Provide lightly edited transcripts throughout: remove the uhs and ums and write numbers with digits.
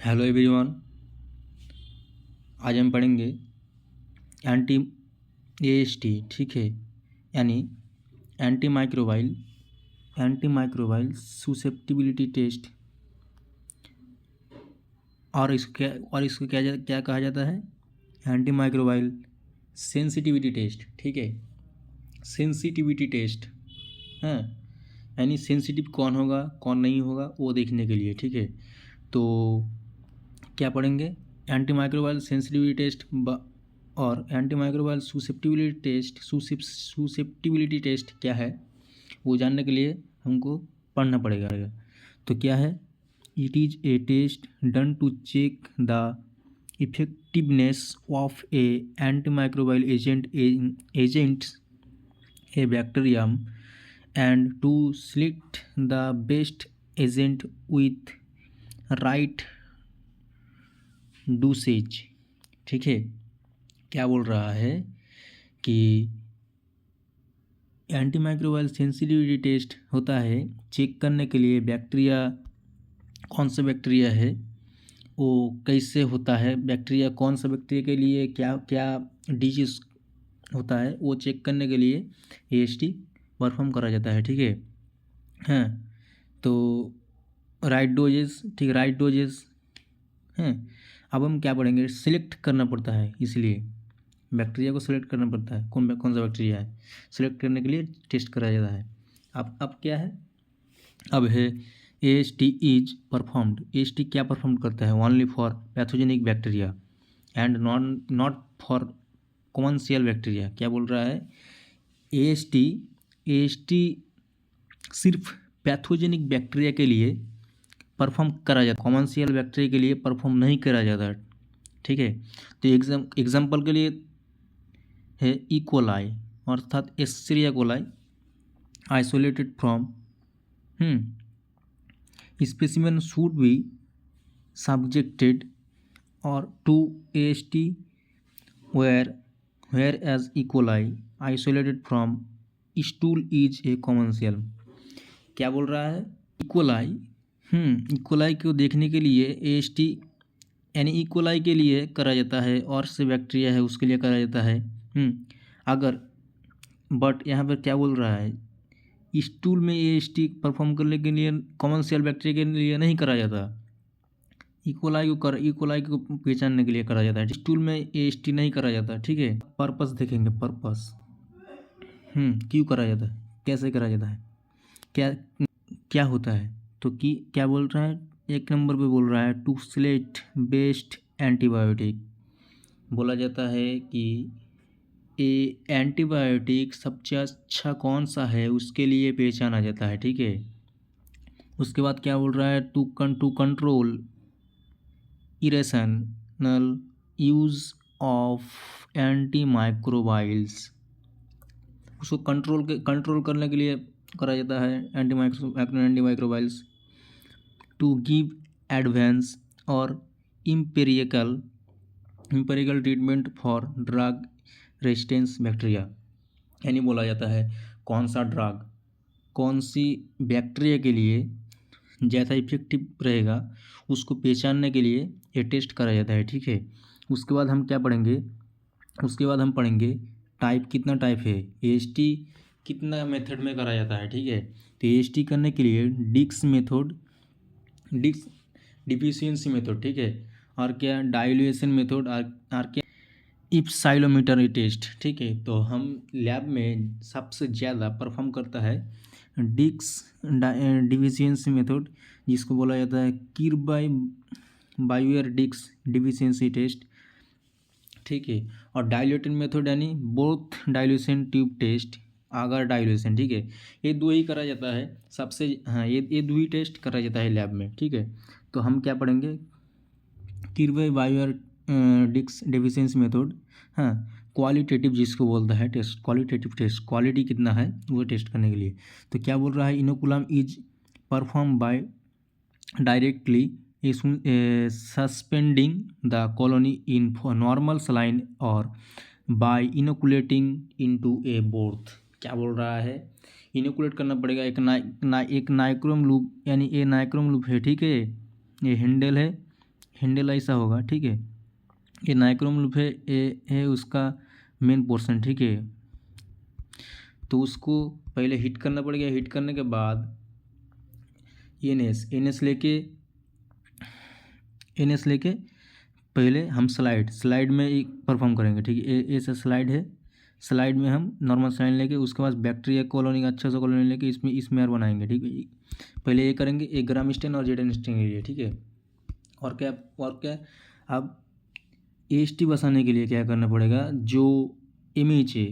Hello everyone. आज हम पढ़ेंगे एंटी एएसटी, ठीक है, यानी एंटी माइक्रोबाइल सुसेप्टिबिलिटी टेस्ट। और इसको क्या कहा जाता है? एंटी माइक्रोबाइल सेंसिटिविटी टेस्ट, ठीक है, सेंसिटिविटी टेस्ट। हाँ, यानी सेंसिटिव कौन होगा कौन नहीं होगा वो देखने के लिए, ठीक है। तो क्या पढ़ेंगे? एंटी माइक्रोबाइल सेंसिटिविटी टेस्ट और एंटी माइक्रोबाइल सुसेप्टिबिलिटी टेस्ट क्या है वो जानने के लिए हमको पढ़ना पड़ेगा। तो क्या है? It is a test done to check the effectiveness of a anti microbial agents a bacterium and to select the best agent with right dosage, ठीक है। क्या बोल रहा है कि एंटी माइक्रोबाइल सेंसिटिविटी टेस्ट होता है चेक करने के लिए बैक्टीरिया, कौन सा बैक्टीरिया है वो कैसे होता है, बैक्टीरिया कौन सा बैक्टीरिया के लिए क्या क्या डिजीज होता है वो चेक करने के लिए एएसटी परफॉर्म करा जाता है, ठीक है। हाँ, तो राइट डोजेस, ठीक, राइट डोजेस हैं। अब हम क्या पढ़ेंगे? सिलेक्ट करना पड़ता है, इसलिए बैक्टीरिया को सिलेक्ट करना पड़ता है, कौन सा बैक्टीरिया है, सिलेक्ट करने के लिए टेस्ट कराया जाता है। अब क्या है? अब है एएसटी इज परफॉर्म्ड। एएसटी क्या परफॉर्म करता है? Only for pathogenic bacteria and not for common bacteria. क्या बोल रहा है? एएसटी सिर्फ पैथोजेनिक बैक्टीरिया के लिए परफॉर्म करा जाता है, कॉमर्शियल बैक्टीरिया के लिए परफॉर्म नहीं करा जाता, ठीक है। तो एग्जाम्पल के लिए है इकोलाई अर्थात Escherichia coli isolated from specimen should be subjected और to AST whereas E coli isolated from stool is a commercial. क्या बोल रहा है? इकोलाई इकोलाई को देखने के लिए एएसटी यानी इकोलाई के लिए करा जाता है और से बैक्टीरिया है उसके लिए करा जाता है। अगर बट यहाँ पर क्या बोल रहा है? स्टूल में एएसटी परफॉर्म करने के लिए कॉमर्शियल बैक्टीरिया के लिए नहीं करा जाता, इकोलाई को पहचानने के लिए करा जाता है। स्टूल में एएसटी नहीं करा जाता, ठीक है। पर्पस देखेंगे, पर्पस क्यों करा जाता है, कैसे करा जाता है, क्या क्या होता है। तो कि क्या बोल रहा है? एक नंबर पे बोल रहा है टू सिलेक्ट बेस्ट एंटीबायोटिक। बोला जाता है कि ये एंटीबायोटिक सबसे अच्छा कौन सा है उसके लिए पहचाना जाता है, ठीक है। उसके बाद क्या बोल रहा है? To control irrational use of antimicrobials. उसको कंट्रोल करने के लिए करा जाता है antimicrobials. To give advance और empirical treatment for drug resistance bacteria. यानी बोला जाता है कौन सा ड्रग कौन सी बैक्टीरिया के लिए ज़्यादा इफेक्टिव रहेगा उसको पहचानने के लिए ये टेस्ट करा जाता है, ठीक है। उसके बाद हम क्या पढ़ेंगे? उसके बाद हम पढ़ेंगे टाइप, कितना टाइप है एएसटी, कितना मेथड में करा जाता है, ठीक है। तो एएसटी करने के लिए डिक्स डिफिशियंसी मेथड, ठीक है, और क्या डाइल्यूशन मेथड, और क्या इप्साइलोमीटर टेस्ट, ठीक है। तो हम लैब में सबसे ज़्यादा परफॉर्म करता है डिक्स डिफिशियंसी मेथड, जिसको बोला जाता है किर्बाई बायोयर डिक्स डिफिशियंसी टेस्ट, ठीक है। और डाइल्यूशन मेथड यानी broth dilution tube test, agar dilution, ठीक है। ये दो ही करा जाता है सबसे, हाँ, ये दो ही टेस्ट करा जाता है लैब में, ठीक है। तो हम क्या पढ़ेंगे? किर्बाई बायोयर डिक्स डेफिशिएंसी मेथड, हाँ, क्वालिटेटिव जिसको बोलता है टेस्ट, क्वालिटेटिव टेस्ट, क्वालिटी कितना है वो टेस्ट करने के लिए। तो क्या बोल रहा है? Inoculum is perform by directly suspending the colony in normal saline और बाय इनोकुलेटिंग इनटू ए बोर्थ। क्या बोल रहा है? इनोकुलेट करना पड़ेगा एक नाइक्रोम लूप, यानी ये नाइक्रोम लूप है, ठीक है, ये हैंडल है, हैंडल ऐसा होगा, ठीक है। ये नाइक्रोम लूप है उसका मेन पोर्शन, ठीक है। तो उसको पहले हिट करना पड़ेगा, हिट करने के बाद एन एस लेके पहले हम स्लाइड में एक परफॉर्म करेंगे, ठीक है। ऐसा स्लाइड है, स्लाइड में हम नॉर्मल स्लाइड लेके उसके बाद बैक्टीरिया कॉलोनी, अच्छा सा कॉलोनी लेके इसमें स्मेयर बनाएंगे, ठीक है। पहले ये करेंगे, एक ग्राम स्टेन और जेडन स्टेन के लिए, ठीक है। और क्या अब AST बसाने के लिए क्या करना पड़ेगा, जो MHA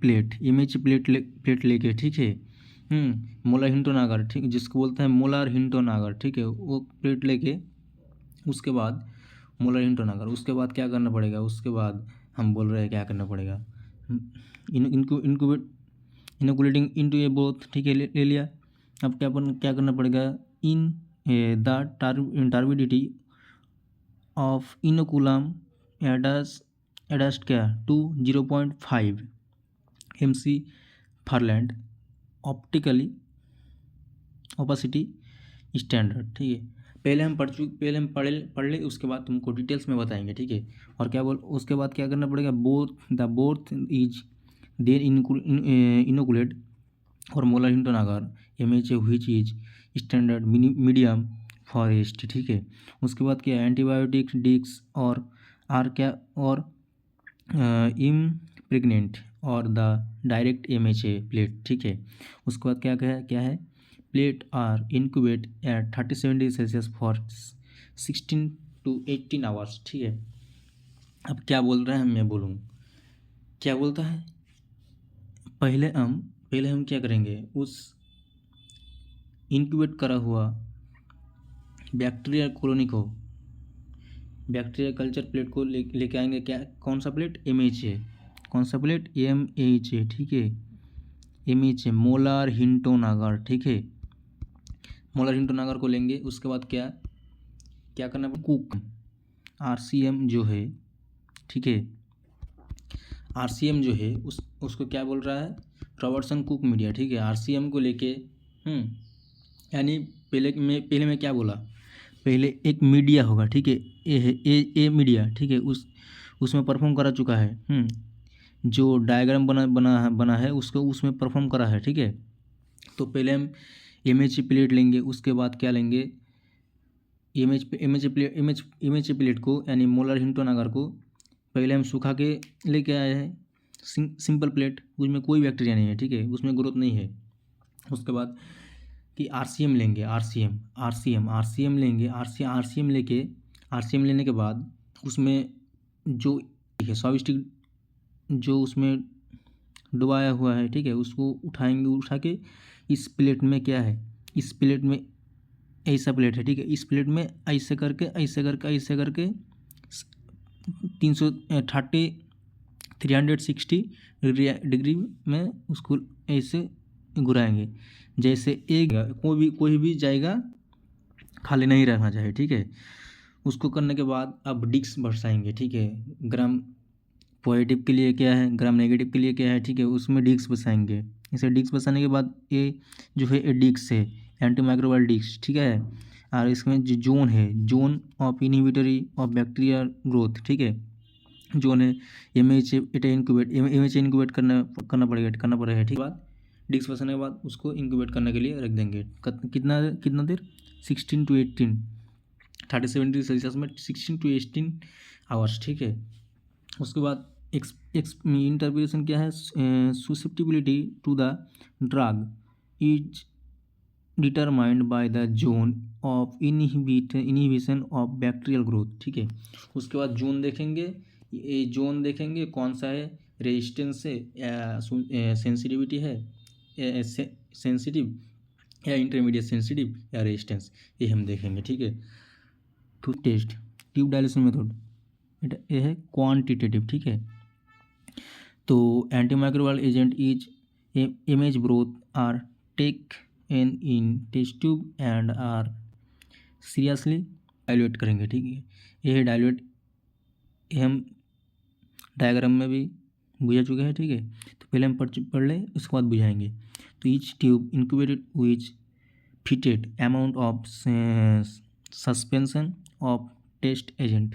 प्लेट लेके, ठीक है। मोलर हिंटोन आगर, ठीक है, जिसको बोलते हैं मोलर हिंटोन आगर, ठीक है। वो प्लेट लेके उसके बाद मोलर हिंटोन आगर, उसके बाद क्या करना पड़ेगा, उसके बाद हम बोल रहे हैं क्या करना पड़ेगा, इनोकुलेटिंग इनटू ए बोथ, ठीक है, ले लिया। अब क्या करना पड़ेगा, in the turbidity of inoculum adjust क्या to 0.5 MC Farland optically opacity standard, ठीक है। पहले हम पढ़ ले, उसके बाद तुमको डिटेल्स में बताएंगे, ठीक है। और उसके बाद क्या करना पड़ेगा, बोथ इज देन इनोकुलेट और Mueller Hinton agar MHA which is standard medium for AST, ठीक है। उसके बाद क्या, एंटीबायोटिक्स डिक्स और आर क्या और इम्प्रेग्नेंट और द डायरेक्ट MHA प्लेट, ठीक है। उसके बाद क्या है plate are incubate at 30-70 Celsius for 16 to 18 hours, ठीक है। अब क्या बोल रहे हैं, मैं बोलूँ क्या बोलता है। पहले हम क्या करेंगे, उस इनक्यूबेट करा हुआ बैक्टीरिया कॉलोनी को, बैक्टीरिया कल्चर प्लेट को लेके आएंगे, क्या कौन सा प्लेट, MHA, कौन सा प्लेट, MHA, ठीक है। MHA मोलर हिंटोन आगर, ठीक है। मोलर हिंटोन आगर को लेंगे, उसके बाद क्या करना है, कुक RCM जो है, ठीक है। RCM जो है उसको क्या बोल रहा है, रॉबर्टसन कुक मीडिया, ठीक है। RCM को लेके यानी पहले मैं क्या बोला, पहले एक मीडिया होगा, ठीक है। ए मीडिया, ठीक है। उसमें परफॉर्म करा चुका है, जो डायग्राम बना है उसको उसमें परफॉर्म करा है, ठीक है। तो पहले हम MHA प्लेट लेंगे, उसके बाद क्या लेंगे, MHA प्लेट को यानी मोलर हिंटोन आगर को पहले हम सुखा के लेके आए हैं, सिंपल प्लेट, उसमें कोई बैक्टीरिया नहीं है, ठीक है, उसमें ग्रोथ नहीं है। उसके बाद कि RCM लेंगे, RCM लेंगे, RCM लेने के बाद उसमें जो सॉबिस्टिक जो उसमें डुबाया हुआ है, ठीक है, उसको उठा के इस प्लेट में क्या है, इस प्लेट में ऐसा प्लेट है, ठीक है। इस प्लेट में ऐसे करके 360 डिग्री में उसको ऐसे घुराएंगे, जैसे एक कोई भी जाएगा खाली नहीं रहना चाहिए, ठीक है। उसको करने के बाद अब डिक्स बरसाएंगे, ठीक है। ग्राम पॉजिटिव के लिए क्या है, ग्राम नेगेटिव के लिए क्या है, ठीक है। उसमें डिक्स बसाएंगे। इसे डिक्स बसाने के बाद ये जो है ये डिक्स है, एंटीमाइक्रोबायल डिक्स, ठीक है। और इसमें जो जोन है, zone of inhibitory of bacteria growth, ठीक है, जोन है। MHA इंक्यूबेट करना पड़ेगा, ठीक है। डिक्स बसाने के बाद उसको इंक्यूबेट करने के लिए रख देंगे, कितना देर, 16 to 18 30-70 सेल्सियस में 16 to 18 आवर्स, ठीक है। उसके बाद इंटरप्रिटेशन क्या है, susceptibility to the drug is determined by the zone of inhibition of bacterial growth, ठीक है। उसके बाद जोन देखेंगे कौन सा है, रेजिस्टेंस है या सेंसिटिविटी है, सेंसिटिव या इंटरमीडिएट सेंसिटिव या रेजिस्टेंस, ये हम देखेंगे, ठीक है। Two test tube dilution method, ये है क्वांटिटेटिव, ठीक है। तो antimicrobial agent is image broth are take in test tube and are seriously dilute करेंगे, ठीक है। ये है डाइल्यूट, हम डायग्राम में भी बुझा चुके हैं, ठीक है। तो पहले हम पढ़ लें, उसके बाद बुझाएंगे। तो each tube incubated which fitted amount of suspension of test agent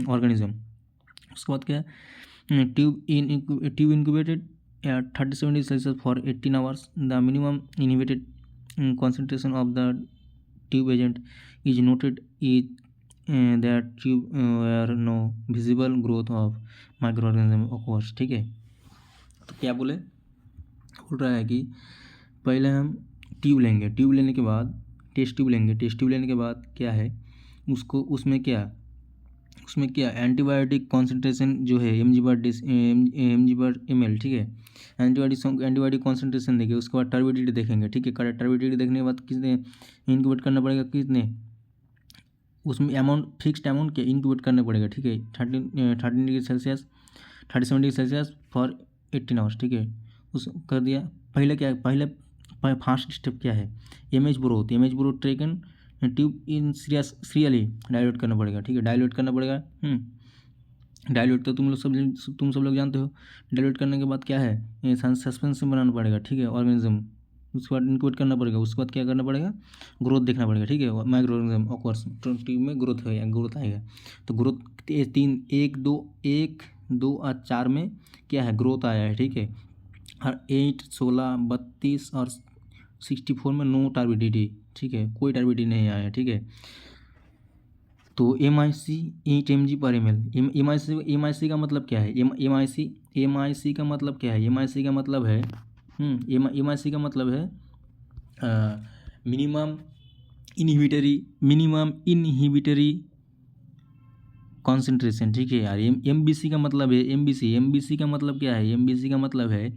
organism. उसके बाद क्या है, tube incubated at 30-70 Celsius for 18 hours. The minimum inhibited concentration of the tube agent is noted is that tube where no visible growth of microorganism occurs। ठीक है, तो क्या बोल रहा है कि पहले हम ट्यूब लेंगे, ट्यूब लेने के बाद टेस्ट ट्यूब लेंगे, टेस्ट ट्यूब लेने के बाद क्या है उसको उसमें क्या एंटीबायोटिक कॉन्सेंट्रेशन जो है mg/ml, ठीक है, एंटीबायोटिक कॉन्सेंट्रेशन देखें। उसके बाद टर्बिडिटी देखेंगे, ठीक है, टर्बिडिटी देखने के बाद किसने इंक्यूबेट करना पड़ेगा, किसने उसमें अमाउंट फिक्स्ड अमाउंट के इंक्यूबेट करना पड़ेगा, ठीक है, 13 degree Celsius 37 degree Celsius for 18 hours, ठीक है, उस कर दिया। पहले क्या है, पहले फर्स्ट स्टेप क्या है, MH broth taken tube in serially dilute करना पड़ेगा, ठीक है, डायल्यूट करना पड़ेगा। डायल्यूट तो तुम सब लोग जानते हो। डायल्यूट करने के बाद क्या है, सस्पेंशन बनाना पड़ेगा, ठीक है, ऑर्गेनिज्म। उसके बाद इंक्यूबेट करना पड़ेगा, उसके बाद क्या करना पड़ेगा, ग्रोथ देखना पड़ेगा, ठीक है, माइक्रो ऑर्गेनिज्म ऑकर्स ट्यूब में ग्रोथ आएगा। तो ग्रोथ 1, 2 और 4 में क्या है, ग्रोथ आया है, ठीक है। और 8, 16, 32 और 64 में नो टर्बिडिटी, ठीक है, कोई टर्बिडिटी नहीं आया है, ठीक है। तो MIC 8 mg/ml। MIC का मतलब क्या है, MIC का मतलब क्या है, MIC का मतलब है MIC का मतलब है मिनिमम इनहिबिटरी कॉन्सेंट्रेशन, ठीक है यार। MBC का मतलब है MBC का मतलब क्या है, MBC का मतलब है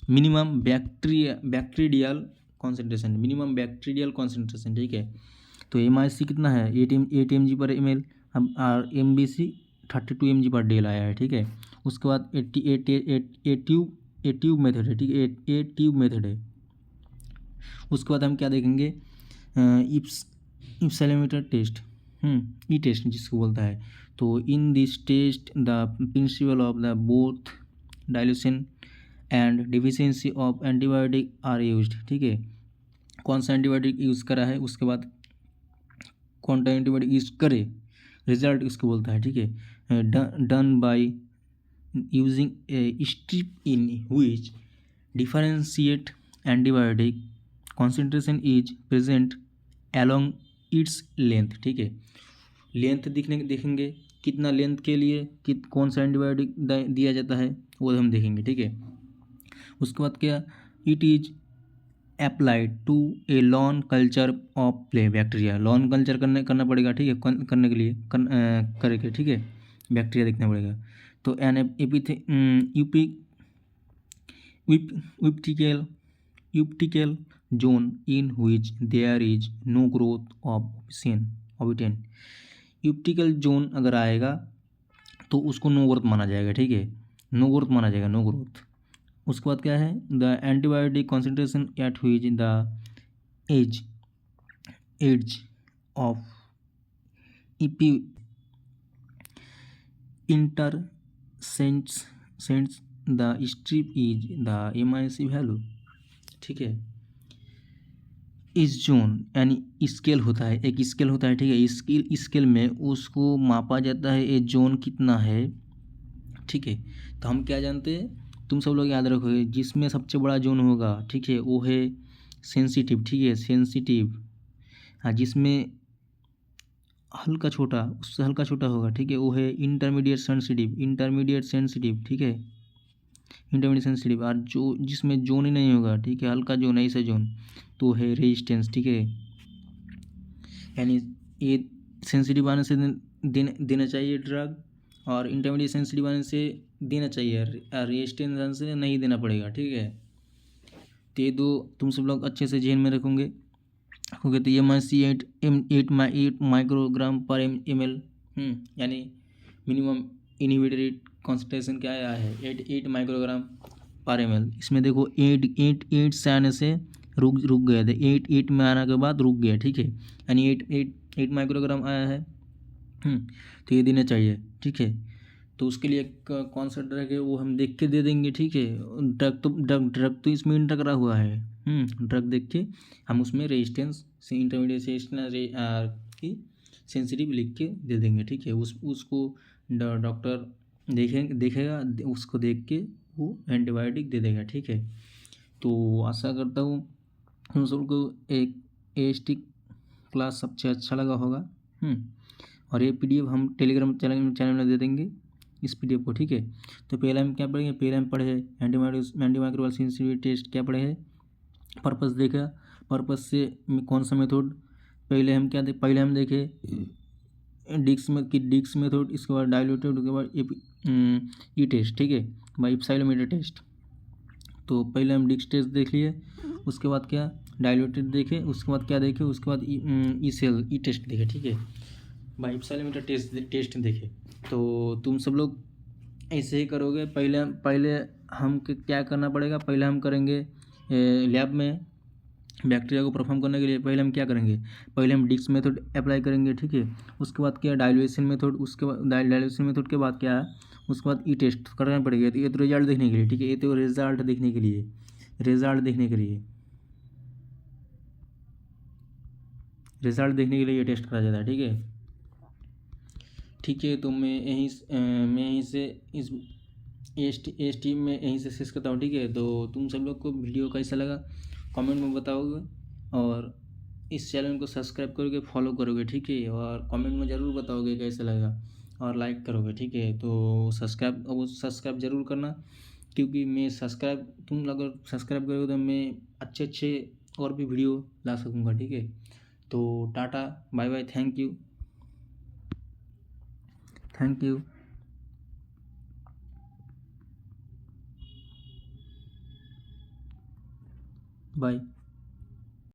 मिनिमम बैक्टीरियल कॉन्सेंट्रेशन, ठीक है। तो MIC कितना है, 8 mg/ml। अब और MBC 32 mg/day आया है, ठीक है। उसके बाद ट्यूब मेथड है, ठीक है, ट्यूब मेथड है। उसके बाद हम क्या देखेंगे, इप्सिलोमीटर टेस्ट, ई टेस्ट जिसको बोलता है। तो in this test the principle of the broth dilution and deficiency of antibiotic are used, ठीक है, कौन सा एंटीबायोटिक यूज़ करा है, उसके बाद कौन सा एंटीबायोटिक यूज़ करे, रिजल्ट इसको बोलता है, ठीक है। Done by using A strip in which differentiate antibiotic concentration is present along its length, ठीक है। लेंथ देखेंगे कितना लेंथ के लिए कौन सा एंटीबायोटिक दिया जाता है वो हम देखेंगे, ठीक है। उसके बाद क्या, it is applied to a lawn culture of play bacteria. Lawn culture करना पड़ेगा, ठीक है, करने के लिए करके, ठीक है, बैक्टीरिया देखना पड़ेगा। तो an elliptical zone in which there is no growth of obtain. Elliptical zone अगर आएगा तो उसको नो ग्रोथ माना जाएगा, ठीक है, नो ग्रोथ। उसके बाद क्या है, the antibiotic concentration at which the edge of EP intersects the strip is the MIC value, ठीक है। इस जोन यानी स्केल होता है, एक स्केल होता है, ठीक है, स्केल में उसको मापा जाता है ये जोन कितना है, ठीक है। तो हम क्या जानते हैं, तुम सब लोग याद रखोगे, जिसमें सबसे बड़ा जोन होगा, ठीक है, वो है सेंसिटिव, ठीक है, सेंसिटिव। हाँ, जिसमें हल्का छोटा, उससे हल्का छोटा होगा, ठीक है, वो है इंटरमीडिएट सेंसिटिव, ठीक है, इंटरमीडिएट सेंसिटिव। और जो जिसमें जोन ही नहीं होगा, ठीक है, हल्का जोन है, ऐसा जोन, तो है रेजिस्टेंस, ठीक है। यानी ये सेंसिटिव आने से देना चाहिए ड्रग, और इंटरमीडिएट सेंसिटिव आने से देना चाहिए, रेजिस्टेंस आने से नहीं देना पड़ेगा, ठीक है। तो ये दो तुम सब लोग अच्छे से ध्यान में रखोगे। तो MIC 8 माइक्रोग्राम/ml, यानी मिनिमम इनहिबिटरी कॉन्सेंट्रेशन क्या आया है, 8 माइक्रोग्राम/ml। इसमें देखो 8 से आने से रुक गया था, 8 में आने के बाद रुक गया, ठीक है, यानी 8 माइक्रोग्राम आया है। तो ये देना चाहिए, ठीक है। तो उसके लिए कौन सा ड्रग है वो हम देख के दे देंगे, ठीक है। ड्रग तो इसमें इंटर करा हुआ है, ड्रग देख के हम उसमें रेजिस्टेंस से इंटरमीडिएट की सेंसिटिव लिख के दे देंगे, ठीक है। उसको डॉक्टर देखेगा, उसको देख के वो एंटीबायोटिक दे देगा, ठीक है। तो आशा करता हूँ हम सबको एक AST क्लास सबसे अच्छा लगा होगा। और ये PDF हम टेलीग्राम चैनल में दे देंगे इस PDF को, ठीक है। तो पहले हम क्या पढ़ेंगे, पहले हम पढ़े एंटीमाइक्रोबियल सेंसिटिविटी टेस्ट क्या पढ़े हैं, पर्पस देखा, पर्पस से कौन सा मेथड, पहले हम देखे डिक्स मेथड, इसके बाद डाइल्यूटेड, उसके बाद ई टेस्ट, ठीक है, बाई इप्सिलोमीटर टेस्ट। तो पहले हम डिक्स टेस्ट देख लिए, उसके बाद क्या डाइल्यूटेड देखे, उसके बाद क्या देखे, उसके बाद ई टेस्ट देखे, ठीक है, बाई इप्सिलोमीटर टेस्ट देखे। तो तुम सब लोग ऐसे ही करोगे। पहले हम क्या करना पड़ेगा, पहले हम करेंगे लैब में बैक्टीरिया को परफॉर्म करने के लिए पहले हम क्या करेंगे, पहले हम डिक्स मेथड अप्लाई करेंगे, ठीक है। उसके बाद क्या डाइल्यूशन मेथड, उसके बाद डाइल्यूशन मेथड के बाद क्या है, उसके बाद ई टेस्ट करना पड़ेगा। तो ये तो रिजल्ट देखने के लिए, ठीक है, ये तो रिजल्ट देखने के लिए ये टेस्ट करा जाता है, ठीक है। तो मैं यहीं से इस AST में यहीं से शेष करता हूँ, ठीक है। तो तुम सब लोग को वीडियो कैसा लगा कमेंट में बताओगे, और इस चैनल को सब्सक्राइब करोगे, फॉलो करोगे, ठीक है। और कमेंट में ज़रूर बताओगे कैसा लगा, और लाइक करोगे, ठीक है। तो सब्सक्राइब ज़रूर करना, क्योंकि मैं तुम अगर सब्सक्राइब करोगे तो मैं अच्छे और भी वीडियो ला सकूँगा, ठीक है। तो tata bye bye, thank you bye.